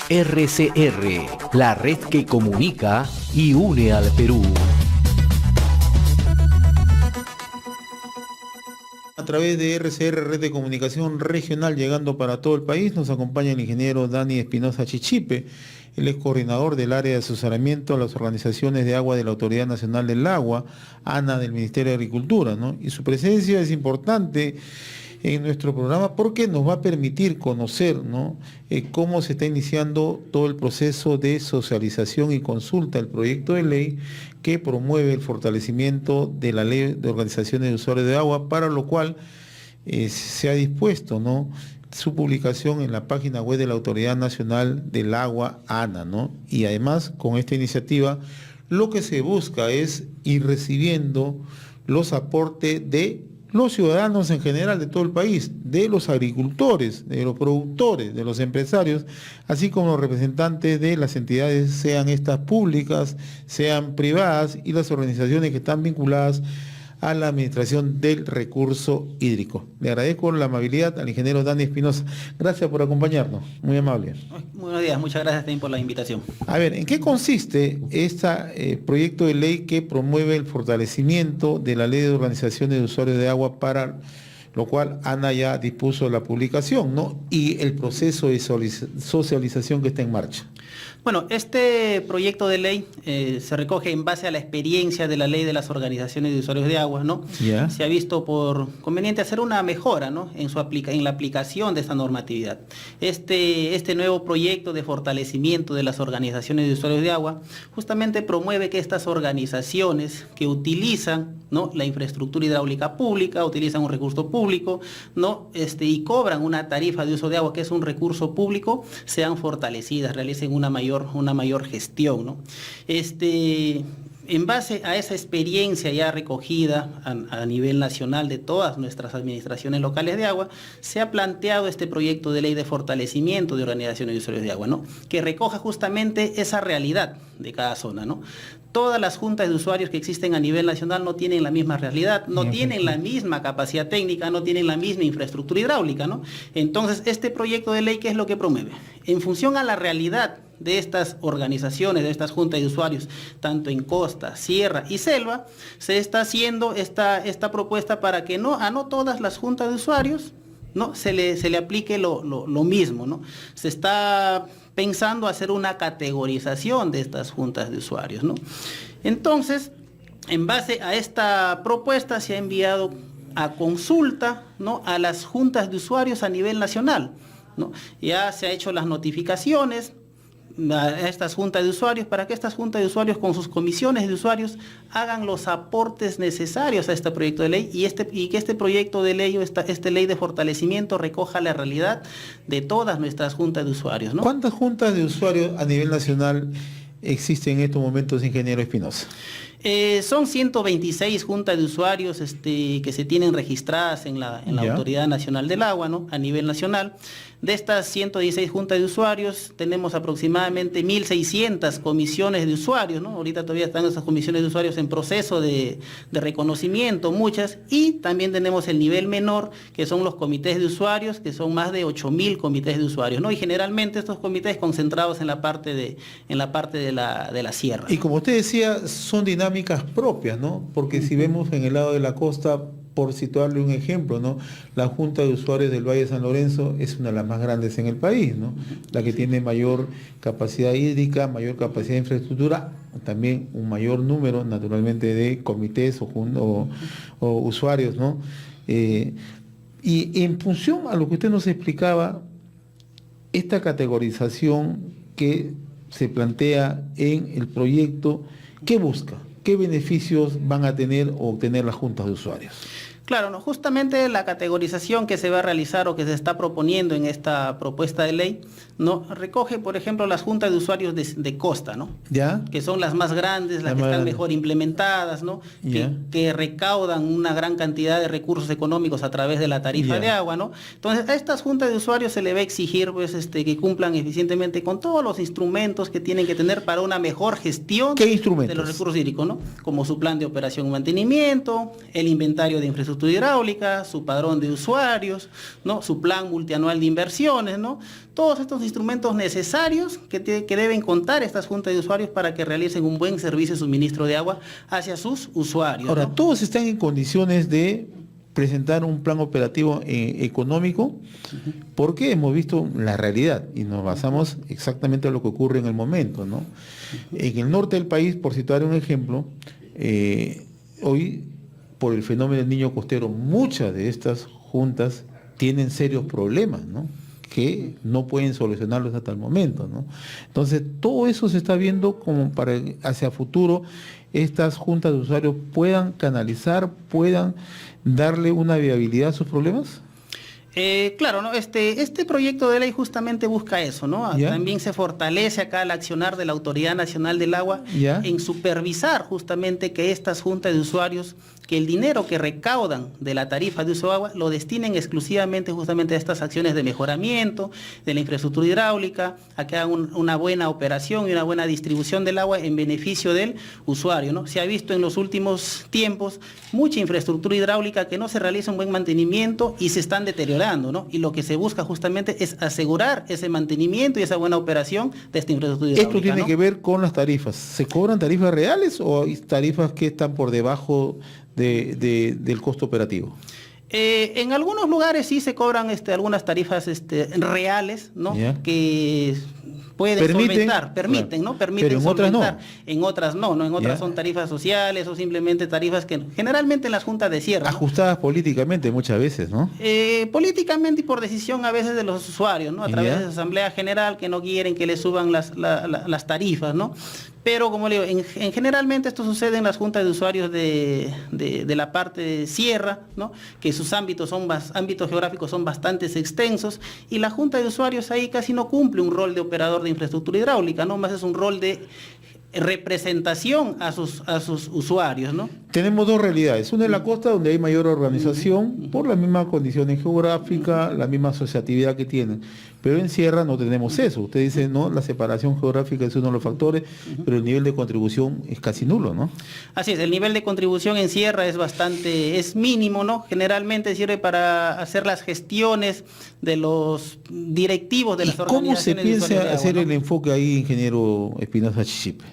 RCR, la red que comunica y une al Perú. A través de RCR, Red de Comunicación Regional, llegando para todo el país, nos acompaña el ingeniero Dani Espinosa Chichipe. Él es coordinador del área de asesoramiento a las organizaciones de agua de la Autoridad Nacional del Agua, ANA, del Ministerio de Agricultura, ¿no? Y su presencia es importante en nuestro programa porque nos va a permitir conocer, ¿no?, cómo se está iniciando todo el proceso de socialización y consulta del proyecto de ley que promueve el fortalecimiento de la ley de organizaciones de usuarios de agua, para lo cual se ha dispuesto, ¿no?, su publicación en la página web de la Autoridad Nacional del Agua, ANA, ¿no? Y además, con esta iniciativa, lo que se busca es ir recibiendo los aportes de los ciudadanos en general de todo el país, de los agricultores, de los productores, de los empresarios, así como los representantes de las entidades, sean estas públicas, sean privadas, y las organizaciones que están vinculadas a la administración del recurso hídrico. Le agradezco la amabilidad al ingeniero Dani Espinosa. Gracias por acompañarnos, muy amable. Muy buenos días, muchas gracias también por la invitación. A ver, ¿en qué consiste este proyecto de ley que promueve el fortalecimiento de la ley de organizaciones de usuarios de agua, para lo cual ANA ya dispuso la publicación, ¿no?, y el proceso de socialización que está en marcha? Bueno, este proyecto de ley se recoge en base a la experiencia de la ley de las organizaciones de usuarios de agua, ¿no? Yeah. Se ha visto por conveniente hacer una mejora, ¿no?, en la aplicación de esta normatividad. Este nuevo proyecto de fortalecimiento de las organizaciones de usuarios de agua justamente promueve que estas organizaciones que utilizan, ¿no?, la infraestructura hidráulica pública, utilizan un recurso público, ¿no?, y cobran una tarifa de uso de agua que es un recurso público, sean fortalecidas, realicen una mayor gestión, ¿no? En base a esa experiencia ya recogida a nivel nacional de todas nuestras administraciones locales de agua, se ha planteado este proyecto de ley de fortalecimiento de organizaciones de usuarios de agua, ¿no?, que recoja justamente esa realidad de cada zona, ¿no? Todas las juntas de usuarios que existen a nivel nacional no tienen la misma realidad, no tienen la misma capacidad técnica, no tienen la misma infraestructura hidráulica, ¿no? Entonces, este proyecto de ley, ¿qué es lo que promueve? En función a la realidad de estas organizaciones, de estas juntas de usuarios, tanto en costa, sierra y selva, se está haciendo esta propuesta para que no todas las juntas de usuarios, ¿no?, se le aplique lo mismo, ¿no? Se está pensando hacer una categorización de estas juntas de usuarios, ¿no? Entonces, en base a esta propuesta se ha enviado a consulta, ¿no?, a las juntas de usuarios a nivel nacional, ¿no? Ya se ha hecho las notificaciones a estas juntas de usuarios para que estas juntas de usuarios con sus comisiones de usuarios hagan los aportes necesarios a este proyecto de ley y que este proyecto de ley o esta ley de fortalecimiento recoja la realidad de todas nuestras juntas de usuarios, ¿no? ¿Cuántas juntas de usuarios a nivel nacional existen en estos momentos, ingeniero Espinosa? Son 126 juntas de usuarios que se tienen registradas en la Autoridad Nacional del Agua, ¿no?, a nivel nacional. De estas 116 juntas de usuarios, tenemos aproximadamente 1.600 comisiones de usuarios, ¿no? Ahorita todavía están esas comisiones de usuarios en proceso de reconocimiento, muchas, y también tenemos el nivel menor, que son los comités de usuarios, que son más de 8.000 comités de usuarios, ¿no? Y generalmente estos comités concentrados en la parte de la sierra. Y como usted decía, son dinámicas propias, ¿no? Porque si vemos en el lado de la costa, por situarle un ejemplo, ¿no?, la Junta de Usuarios del Valle de San Lorenzo es una de las más grandes en el país, ¿no?, la que tiene mayor capacidad hídrica, mayor capacidad de infraestructura, también un mayor número, naturalmente, de comités o usuarios, ¿no? Y en función a lo que usted nos explicaba, esta categorización que se plantea en el proyecto, ¿qué busca? ¿Qué beneficios van a tener o obtener las juntas de usuarios? Claro, no, justamente la categorización que se va a realizar o que se está proponiendo en esta propuesta de ley, ¿no?, recoge, por ejemplo, las juntas de usuarios de costa, ¿no?, ¿ya?, que son las más grandes, las que están mejor implementadas, ¿no?, que recaudan una gran cantidad de recursos económicos a través de la tarifa de agua, ¿no? Entonces, a estas juntas de usuarios se le va a exigir, pues, que cumplan eficientemente con todos los instrumentos que tienen que tener para una mejor gestión ¿qué instrumentos? De los recursos hídricos, ¿no?, como su plan de operación y mantenimiento, el inventario de infraestructura infraestructura hidráulica, su padrón de usuarios, ¿no? Su plan multianual de inversiones, ¿no? Todos estos instrumentos necesarios que deben contar estas juntas de usuarios para que realicen un buen servicio de suministro de agua hacia sus usuarios. Ahora, ¿no? todos están en condiciones de presentar un plan operativo económico, porque hemos visto la realidad y nos basamos exactamente en lo que ocurre en el momento, ¿no? En el norte del país, por citar un ejemplo, hoy, por el fenómeno del niño costero, muchas de estas juntas tienen serios problemas, ¿no?, que no pueden solucionarlos hasta el momento, ¿no? Entonces, todo eso se está viendo como para hacia futuro estas juntas de usuarios puedan canalizar, puedan darle una viabilidad a sus problemas. Claro, ¿no? Este proyecto de ley justamente busca eso, ¿no? ¿Ya? También se fortalece acá el accionar de la Autoridad Nacional del Agua ¿Ya? en supervisar justamente que estas juntas de usuarios, que el dinero que recaudan de la tarifa de uso de agua lo destinen exclusivamente justamente a estas acciones de mejoramiento de la infraestructura hidráulica, a que hagan una buena operación y una buena distribución del agua en beneficio del usuario, ¿no? Se ha visto en los últimos tiempos mucha infraestructura hidráulica que no se realiza un buen mantenimiento y se están deteriorando, ¿no? Y lo que se busca justamente es asegurar ese mantenimiento y esa buena operación de esta infraestructura hidráulica. Esto tiene, ¿no?, que ver con las tarifas. ¿Se cobran tarifas reales o hay tarifas que están por debajo del costo operativo? En algunos lugares sí se cobran algunas tarifas reales, ¿no? ¿Ya? Que pueden solventar, permiten, ¿no? Permiten. Pero en otras solventar. No. En otras no, ¿no? En otras ¿Ya? Son tarifas sociales o simplemente tarifas que generalmente en las juntas de cierre, ¿no? Ajustadas políticamente muchas veces, ¿no? Políticamente y por decisión a veces de los usuarios, ¿no? A través ¿Ya? de la Asamblea General, que no quieren que le suban las tarifas, ¿no? Pero como le digo, generalmente esto sucede en las juntas de usuarios de la parte de sierra, ¿no? Que sus ámbitos geográficos son bastante extensos, y la junta de usuarios ahí casi no cumple un rol de operador de infraestructura hidráulica, ¿no? Más es un rol de representación a sus usuarios, ¿no? Tenemos dos realidades. Una en la costa, donde hay mayor organización por las mismas condiciones geográficas, la misma asociatividad que tienen. Pero en sierra no tenemos eso. Usted dice, no, la separación geográfica es uno de los factores, pero el nivel de contribución es casi nulo, ¿no? Así es, el nivel de contribución en sierra es mínimo, ¿no? Generalmente sirve para hacer las gestiones de los directivos de las organizaciones. ¿Cómo se piensa hacer, ¿no?, el enfoque ahí, ingeniero Espinosa Chichipe?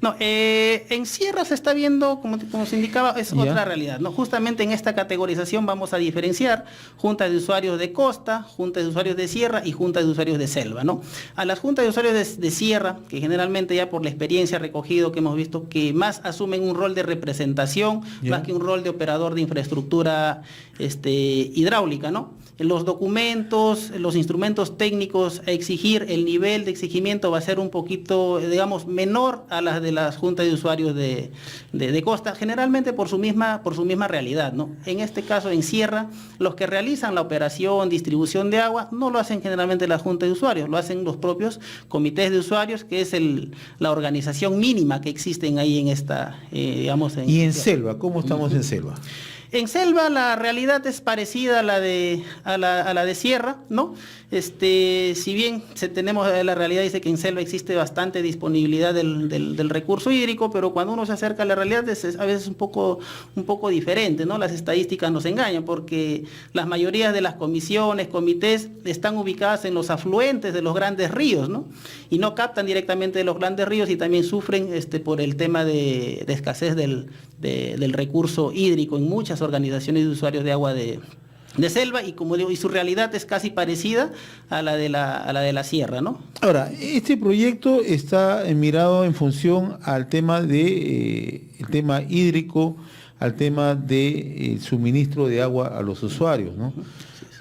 No, en sierra se está viendo, como se indicaba, es otra realidad, ¿no? Justamente en esta categorización vamos a diferenciar juntas de usuarios de costa, juntas de usuarios de sierra y juntas de usuarios de selva, ¿no? A las juntas de usuarios de sierra, que generalmente ya por la experiencia recogido que hemos visto, que más asumen un rol de representación, más que un rol de operador de infraestructura hidráulica, ¿no? Los documentos, los instrumentos técnicos a exigir, el nivel de exigimiento va a ser un poquito, digamos, menor a las de las juntas de usuarios de costa, generalmente por su misma realidad, ¿no? En este caso, en sierra, los que realizan la operación, distribución de agua, no lo hacen generalmente la junta de usuarios, lo hacen los propios comités de usuarios, que es la organización mínima que existen ahí en esta, digamos... ¿Y en selva? ¿Cómo estamos en selva? En selva la realidad es parecida a la de sierra, ¿no? Si bien tenemos la realidad, dice que en selva existe bastante disponibilidad del recurso hídrico, pero cuando uno se acerca a la realidad es a veces un poco diferente, ¿no? Las estadísticas nos engañan, porque las mayorías de las comisiones, comités, están ubicadas en los afluentes de los grandes ríos, ¿no? Y no captan directamente de los grandes ríos, y también sufren por el tema de escasez del recurso hídrico en muchas organizaciones de usuarios de agua de selva, y como digo, y su realidad es casi parecida a la de la sierra, ¿no? Ahora, este proyecto está mirado en función al tema el tema hídrico, al tema de suministro de agua a los usuarios, ¿no?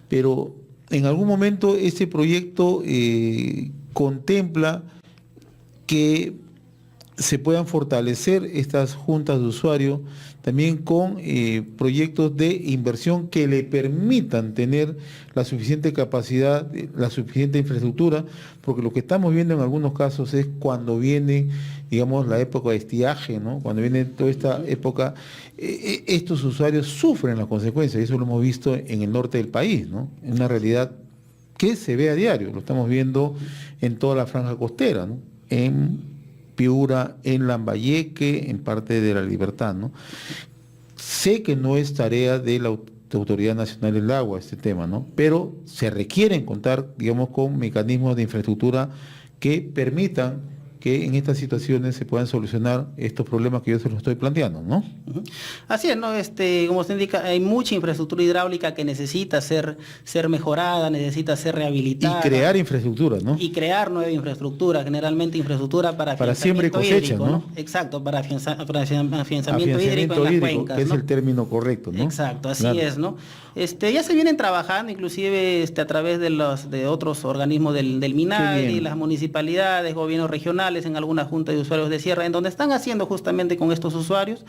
Pero en algún momento este proyecto contempla que se puedan fortalecer estas juntas de usuarios también con proyectos de inversión que le permitan tener la suficiente capacidad, la suficiente infraestructura, porque lo que estamos viendo en algunos casos es cuando viene, digamos, la época de estiaje, ¿no? Cuando viene toda esta época, estos usuarios sufren las consecuencias, y eso lo hemos visto en el norte del país, ¿no? Es una realidad que se ve a diario, lo estamos viendo en toda la franja costera, ¿no? En Piura, en Lambayeque, en parte de La Libertad, ¿no? Sé que no es tarea de Autoridad Nacional del Agua este tema, ¿no? Pero se requieren contar, digamos, con mecanismos de infraestructura que permitan que en estas situaciones se puedan solucionar estos problemas que yo se los estoy planteando, ¿no? Así es, ¿no? Como usted indica, hay mucha infraestructura hidráulica que necesita ser mejorada, necesita ser rehabilitada. Y crear infraestructura, ¿no? Y crear nueva infraestructura, generalmente infraestructura para siembra y cosecha, hídrico, ¿no? Exacto, para afianzamiento hídrico en las cuencas, que es ¿no? el término correcto, ¿no? Exacto, así Claro. es, ¿no? Ya se vienen trabajando, inclusive a través de otros organismos del MINADI, las municipalidades, gobiernos regionales, en alguna junta de usuarios de sierra, en donde están haciendo justamente con estos usuarios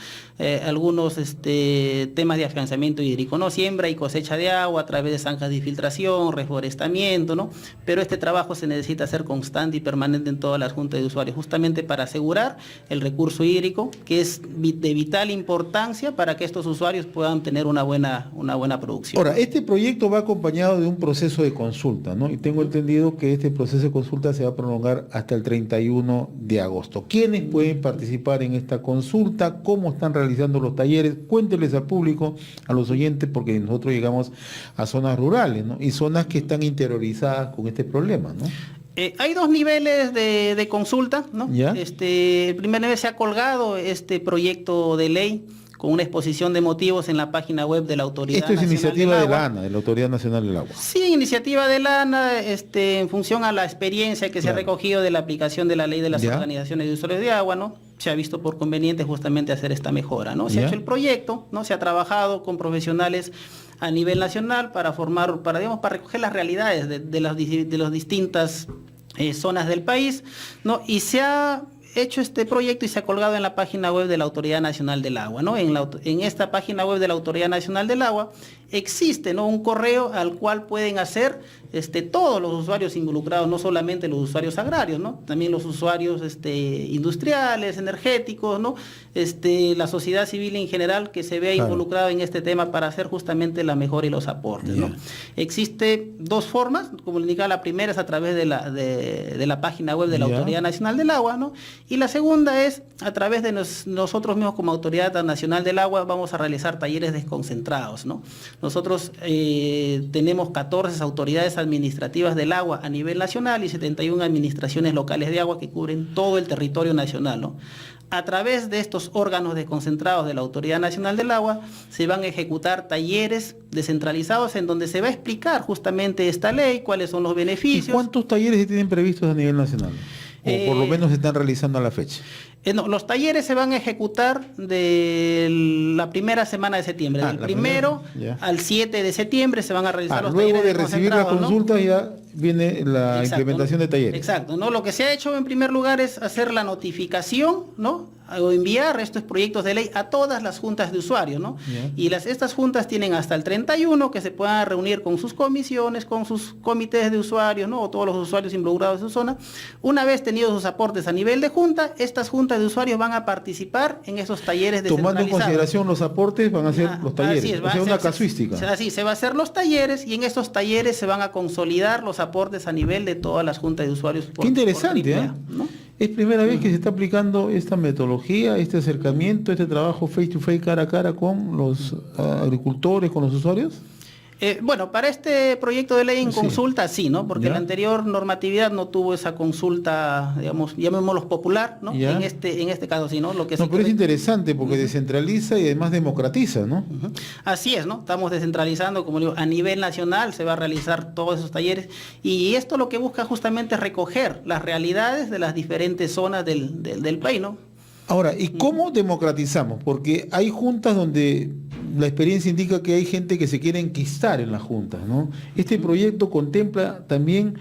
algunos temas de afianzamiento hídrico, ¿no? Siembra y cosecha de agua a través de zanjas de infiltración, reforestamiento, ¿no? Pero este trabajo se necesita hacer constante y permanente en todas las juntas de usuarios, justamente para asegurar el recurso hídrico, que es de vital importancia para que estos usuarios puedan tener una buena producción. Ahora, este proyecto va acompañado de un proceso de consulta, ¿no? Y tengo entendido que este proceso de consulta se va a prolongar hasta el 31 de agosto. ¿Quiénes pueden participar en esta consulta? ¿Cómo están realizando los talleres? Cuéntenles al público, a los oyentes, porque nosotros llegamos a zonas rurales, ¿no? Y zonas que están interiorizadas con este problema, ¿no? Hay dos niveles de consulta, ¿no? ¿Ya? El primer nivel se ha colgado este proyecto de ley con una exposición de motivos en la página web de la Autoridad Esto es Nacional iniciativa del de la Agua. ANA, de la Autoridad Nacional del Agua. Sí, iniciativa de la ANA, en función a la experiencia que se ha Claro. recogido de la aplicación de la ley de las Ya. organizaciones de usuarios de agua, ¿no? Se ha visto por conveniente justamente hacer esta mejora, ¿no? Se Ya. ha hecho el proyecto, ¿no? Se ha trabajado con profesionales a nivel nacional para recoger las realidades de las distintas zonas del país, ¿no? Y se ha hecho este proyecto y se ha colgado en la página web de la Autoridad Nacional del Agua, ¿no? En esta página web de la Autoridad Nacional del Agua existe, ¿no?, un correo al cual pueden hacer todos los usuarios involucrados, no solamente los usuarios agrarios, ¿no? También los usuarios industriales, energéticos, ¿no? La sociedad civil en general que se vea Claro. involucrada en este tema para hacer justamente la mejora y los aportes, ¿no? Ya. Existe dos formas, como le indicaba, la primera es a través de la página web de la Ya. Autoridad Nacional del Agua, ¿no? Y la segunda es a través de nosotros mismos como Autoridad Nacional del Agua vamos a realizar talleres desconcentrados, ¿no? Nosotros tenemos 14 autoridades administrativas del agua a nivel nacional y 71 administraciones locales de agua que cubren todo el territorio nacional, ¿no? A través de estos órganos desconcentrados de la Autoridad Nacional del Agua se van a ejecutar talleres descentralizados en donde se va a explicar justamente esta ley, cuáles son los ¿Y beneficios. cuántos talleres se tienen previstos a nivel nacional? O por lo menos se están realizando a la fecha. No, los talleres se van a ejecutar de la primera semana de septiembre. Del La primero primera, ya. al 7 de septiembre se van a realizar los Luego talleres de recibir la desconcentrados, ¿no? consulta ya viene la Exacto, implementación de talleres. Exacto, ¿no? Lo que se ha hecho en primer lugar es hacer la notificación, ¿no? O enviar estos proyectos de ley a todas las juntas de usuarios, ¿no? Ya. Y estas juntas tienen hasta el 31 que se puedan reunir con sus comisiones, con sus comités de usuarios, ¿no? O todos los usuarios involucrados en su zona. Una vez tenidos sus aportes a nivel de junta, estas juntas de usuarios van a participar en esos talleres Tomando en descentralizados. consideración los aportes, van a ser los talleres. Así es, o sea, una casuística. Así, se va a hacer los talleres y en estos talleres se van a consolidar los aportes a nivel de todas las juntas de usuarios. Qué interesante, por ¿eh? AAA, ¿no? Es primera vez que se está aplicando esta metodología, este acercamiento, este trabajo face to face, cara a cara con los agricultores, con los usuarios. Bueno, para este proyecto de ley en Sí. consulta sí, ¿no? Porque Ya. la anterior normatividad no tuvo esa consulta, digamos, llamémoslo popular, ¿no? Ya. En este caso sí, ¿no? Lo que No, sí pero es que- interesante porque descentraliza y además democratiza, ¿no? Ujú. Así es, ¿no? Estamos descentralizando, como digo, a nivel nacional se va a realizar todos esos talleres y esto lo que busca justamente es recoger las realidades de las diferentes zonas del país, ¿no? Ahora, ¿y cómo democratizamos? Porque hay juntas donde la experiencia indica que hay gente que se quiere enquistar en las juntas, ¿no? Este proyecto contempla también,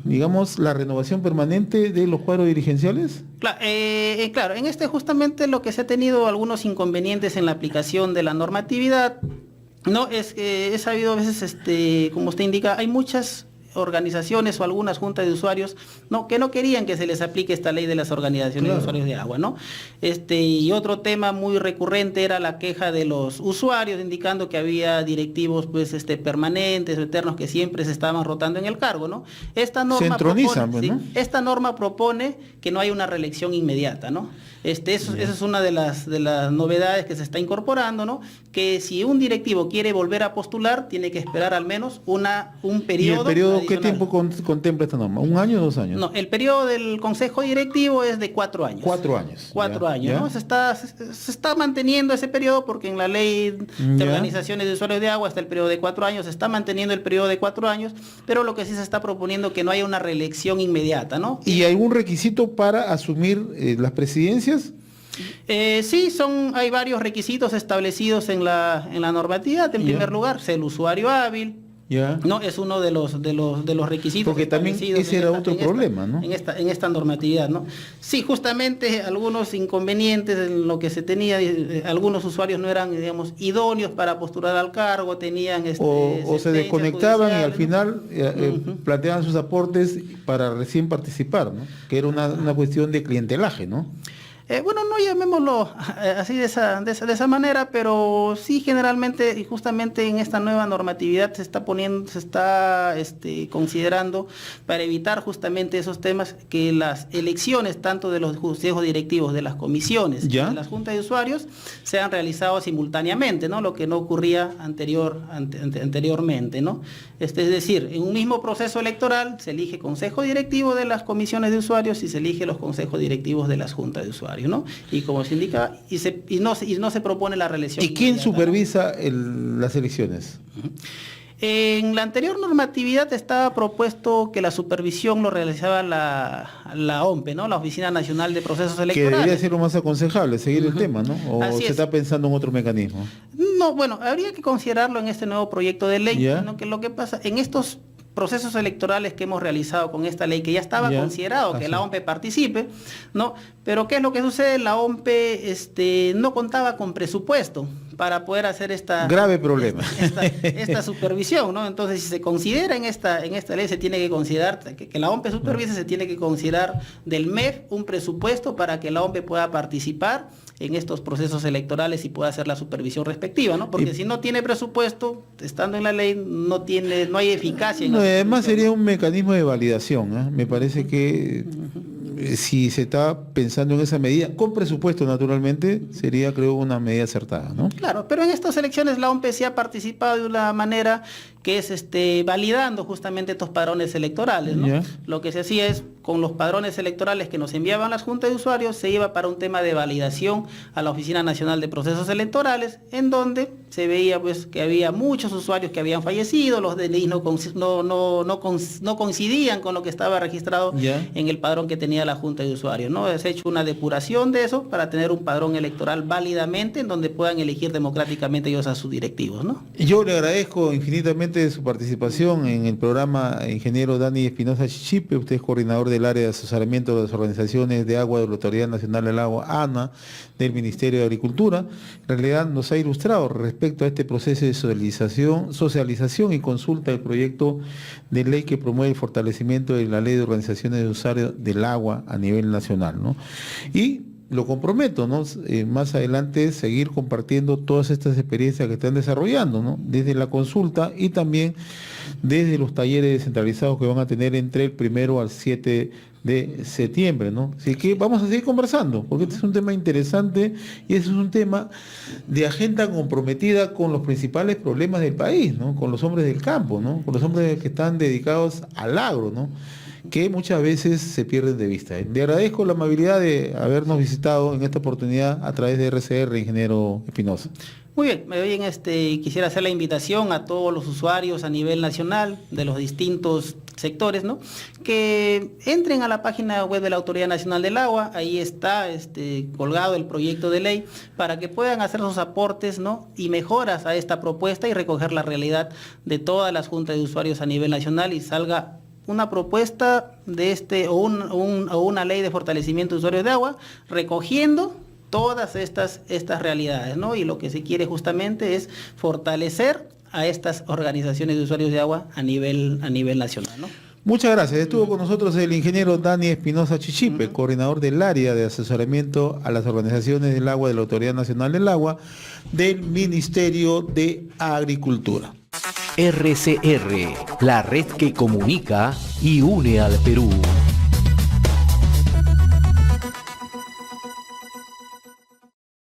digamos, la renovación permanente de los cuadros dirigenciales. Claro, en justamente lo que se ha tenido algunos inconvenientes en la aplicación de la normatividad, ¿no? Es que he sabido a veces, como usted indica, hay muchas organizaciones o algunas juntas de usuarios que no querían que se les aplique esta ley de las organizaciones de usuarios de agua, ¿no? Y otro tema muy recurrente era la queja de los usuarios, indicando que había directivos permanentes o eternos que siempre se estaban rotando en el cargo, ¿no? Esta norma se entronizan, propone, ¿no? esta norma propone que no haya una reelección inmediata, ¿no? Eso es una de las novedades que se está incorporando, ¿no? Que si un directivo quiere volver a postular, tiene que esperar al menos un periodo. ¿Y el periodo qué adicional. tiempo contempla esta norma? ¿1 año o 2 años? No, el periodo del Consejo Directivo es de 4 años. 4 años. 4 años, ¿ya? ¿no? Se está manteniendo ese periodo porque en la ley de organizaciones de usuarios de agua está el periodo de 4 años, se está manteniendo el periodo de 4 años, pero lo que sí se está proponiendo que no haya una reelección inmediata, ¿no? ¿Y algún requisito para asumir las presidencias? Sí, hay varios requisitos establecidos en la normatividad. En primer lugar, ser el usuario hábil. Ya. No, es uno de los requisitos. Porque también ese era otro problema, ¿no? En esta normatividad, ¿no? Sí, justamente algunos inconvenientes en lo que se tenía, algunos usuarios no eran, digamos, idóneos para postular al cargo, tenían o se desconectaban y al judiciales, final planteaban sus aportes para recién participar, ¿no? Que era una cuestión de clientelaje, ¿no? Bueno, no llamémoslo así de esa manera, pero sí generalmente y justamente en esta nueva normatividad se está considerando para evitar justamente esos temas que las elecciones tanto de los consejos directivos de las comisiones y de las juntas de usuarios sean realizados simultáneamente, ¿no? Lo que no ocurría anteriormente, ¿no? Es decir, en un mismo proceso electoral se elige consejo directivo de las comisiones de usuarios y se elige los consejos directivos de las juntas de usuarios, ¿no? Y como se indica, y no se propone la reelección. ¿Y quién inmediata, supervisa las elecciones? En la anterior normatividad estaba propuesto que la supervisión lo realizaba la OMPE, ¿no? La Oficina Nacional de Procesos Electorales. Que debería ser lo más aconsejable, seguir el tema, ¿no? ¿O Así se es. está pensando en otro mecanismo? No, bueno, habría que considerarlo en este nuevo proyecto de ley, ¿Ya? ¿no? Que lo que pasa, en estos procesos electorales que hemos realizado con esta ley, que ya estaba considerado que la OMPE participe, ¿no? Pero ¿qué es lo que sucede? La OMPE no contaba con presupuesto para poder hacer esta grave problema. Esta supervisión, ¿no? Entonces, si se considera en esta ley, se tiene que considerar que la OMPE supervise, se tiene que considerar del MEF un presupuesto para que la OMPE pueda participar en estos procesos electorales y pueda hacer la supervisión respectiva, ¿no? Porque si no tiene presupuesto, estando en la ley, no hay eficacia en la además supervisión, sería ¿no? un mecanismo de validación, ¿eh? Me parece que si se está pensando en esa medida, con presupuesto naturalmente, sería creo una medida acertada, ¿no? Claro, pero en estas elecciones la OMPE sí ha participado de una manera que es validando justamente estos padrones electorales, ¿no? Lo que se hacía es, con los padrones electorales que nos enviaban las juntas de usuarios, se iba para un tema de validación a la Oficina Nacional de Procesos Electorales, en donde se veía pues que había muchos usuarios que habían fallecido, los DNI no coincidían con lo que estaba registrado en el padrón que tenía la Junta de Usuarios, ¿no? Se ha hecho una depuración de eso para tener un padrón electoral válidamente en donde puedan elegir democráticamente ellos a sus directivos, ¿no? Yo le agradezco infinitamente su participación en el programa, ingeniero Dani Espinosa Chichipe. Usted es coordinador del área de asesoramiento de las organizaciones de agua de la Autoridad Nacional del Agua, ANA, del Ministerio de Agricultura. En realidad nos ha ilustrado respecto a este proceso de socialización y consulta del proyecto de ley que promueve el fortalecimiento de la ley de organizaciones de usuarios del agua a nivel nacional, ¿no? Y lo comprometo, ¿no? Más adelante seguir compartiendo todas estas experiencias que están desarrollando, ¿no? Desde la consulta y también desde los talleres descentralizados que van a tener entre el 1 al 7 de septiembre, ¿no? Así que vamos a seguir conversando, porque este es un tema interesante y este es un tema de agenda comprometida con los principales problemas del país, ¿no? Con los hombres del campo, ¿no? Con los hombres que están dedicados al agro, ¿no? Que muchas veces se pierden de vista. Le agradezco la amabilidad de habernos visitado en esta oportunidad a través de RCR, ingeniero Espinosa. Muy bien, quisiera hacer la invitación a todos los usuarios a nivel nacional de los distintos sectores, ¿no? Que entren a la página web de la Autoridad Nacional del Agua, ahí está colgado el proyecto de ley, para que puedan hacer sus aportes, ¿no? Y mejoras a esta propuesta y recoger la realidad de todas las juntas de usuarios a nivel nacional y salga una propuesta de o una ley de fortalecimiento de usuarios de agua, recogiendo todas estas realidades, ¿no? Y lo que se quiere justamente es fortalecer a estas organizaciones de usuarios de agua a nivel nacional, ¿no? Muchas gracias. Estuvo con nosotros el ingeniero Dani Espinosa Chichipe, coordinador del área de asesoramiento a las organizaciones del agua de la Autoridad Nacional del Agua del Ministerio de Agricultura. RCR, la red que comunica y une al Perú.